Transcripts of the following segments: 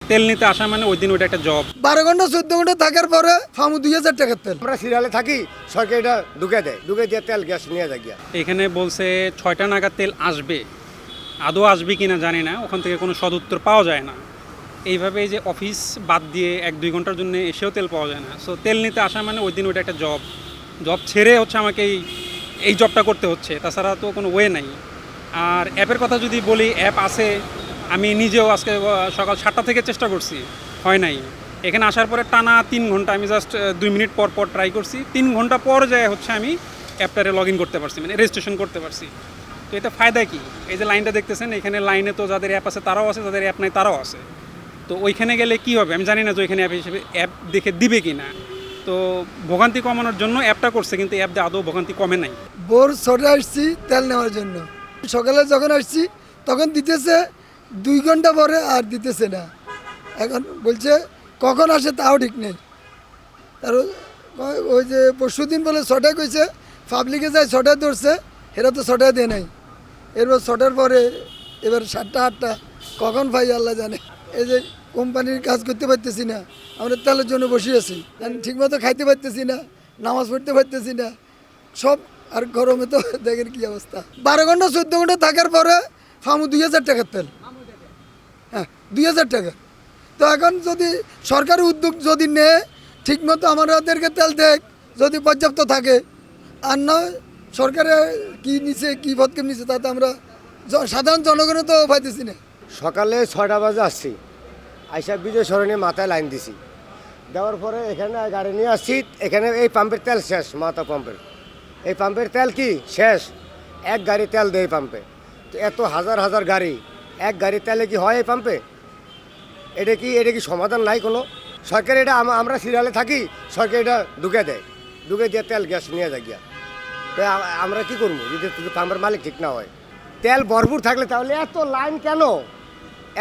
তেল নিতে আসা মানে ওই দিন ওইটা একটা জব। 12 ঘন্টা 14 ঘন্টা থাকার পরে ফামু 2000 টাকার তেল। আমরা সিরিয়ালে থাকি, সরকার এটা ঢুকে দেয়, ঢুকে দিয়ে তেল গ্যাস নিয়ে যায় গিয়া। এখানে বলছে 6টা নাগাদ তেল আসবে, আদৌ আসবে কিনা জানি না, ওখান থেকে কোনো সদুত্তর পাওয়া যায় না। এইভাবে এই যে অফিস বাদ দিয়ে 1-2 ঘন্টার জন্য এসেও তেল পাওয়া যায় না। সো তেল নিতে আসা মানে ওই দিন ওইটা একটা জব, জব ছেড়ে হচ্ছে আমাকে এই জবটা করতে হচ্ছে, তাছাড়া তো কোনো ওয়ে নাই। আর অ্যাপের কথা যদি বলি, অ্যাপ আছে, আমি নিজেও আজকে সকাল 7টা থেকে চেষ্টা করছি, হয় নাই। এখানে আসার পরে টানা 3 ঘন্টা আমি জাস্ট 2 মিনিট পর পর ট্রাই করছি, 3 ঘন্টা পর যায় হচ্ছে আমি অ্যাপটারে লগ ইন করতে পারছি, মানে রেজিস্ট্রেশন করতে পারছি। তো এতে ফায়দা কি? এই যে লাইনটা দেখতেছেন, এখানে লাইনে তো যাদের অ্যাপ আছে তারাও আছে, যাদের অ্যাপ নাই তারাও আছে। তো ওইখানে গেলে কি হবে আমি জানি না, যে ওইখানে অ্যাপ হিসেবে অ্যাপ দেখে দিবে কি না। তো ভোগান্তি কমানোর জন্য অ্যাপটা করছে, কিন্তু অ্যাপ দিয়ে আদৌ ভোগান্তি কমে নাই। ভোর 6টায় আসছি তেল নেওয়ার জন্য, সকালে যখন আসছি তখন দিতেছে 2 ঘন্টা পরে, আর দিতেছে না। এখন বলছে কখন আসে তাও ঠিক নেই। আর ওই যে পরশু দিন বলে 6টায় কইছে, পাবলিকে যায় 6টায় ধরছে, এরা তো 6টায় দেয় নাই। এরপর 6টার পরে এবার 7টা 8টা কখন পাই আল্লাহ জানে। এই যে কোম্পানির কাজ করতে পারতেছি না, আমরা তেলের জন্য বসে আছি, ঠিকমতো খাইতে পারতেছি না, নামাজ পড়তে পারতেছি না সব। আর গরমে তো দেখেন কি অবস্থা। 12 ঘন্টা 14 ঘন্টা থাকার পরে ফামু 2000 টাকার তেল। হ্যাঁ, 2000 টাকা। তো এখন যদি সরকারি উদ্যোগ যদি নেয়, ঠিকমতো আমাদেরকে তেল দেখ যদি পর্যাপ্ত থাকে, আর নয় সরকারে কি নিছে কি পদক্ষেপ নিছে তাতে আমরা সাধারণ জনগণও তো পাইতেছি না। সকালে 6টা বাজে আসছি, আইসা বিজয় সরণি মাথায় লাইন দিছি, দেওয়ার পরে এখানে গাড়ি নিয়ে আসছি। এখানে এই পাম্পের তেল শেষ, মাথা পাম্পের এই পাম্পের তেল কি শেষ, এক গাড়ি তেল দেয় এই পাম্পে। তো এত হাজার হাজার গাড়ি, এক গাড়ি তেলে কি হয় এই পাম্পে? এটা কি সমাধান নাই কোনো? সরকার এটা আমরা সিরিয়ালে থাকি, সরকার এটা ঢুকে দেয়, ঢুকে দিয়ে তেল গ্যাস নিয়ে যায় গিয়া। তো আমরা কি করবো যদি পাম্পের মালিক ঠিক না হয়? তেল ভরপুর থাকলে তাহলে এত লাইন কেন,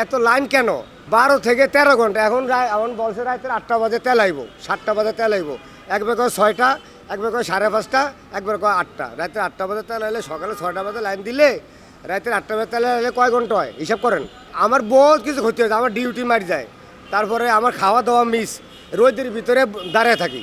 এত লাইন কেন? 12 থেকে 13 ঘন্টা। এখন বলছে রাতের 8টা বাজে তেল আইব, 7টা বাজে তেল আইব, একবার কয় 6টা, একবার কয় 5:30, একবার কয় 8টা। রাতের 8টা বাজে তেল আইলে সকালে 6টা বাজে লাইন দিলে রাতের 8টা বাজে তেল আইলে কয় ঘন্টা হয় হিসাব করেন। আমার বহুত কিছু ক্ষতি হয়েছে, আমার ডিউটি মারি যায়, তারপরে আমার খাওয়া দাওয়া মিস, রোদের ভিতরে দাঁড়িয়ে থাকি।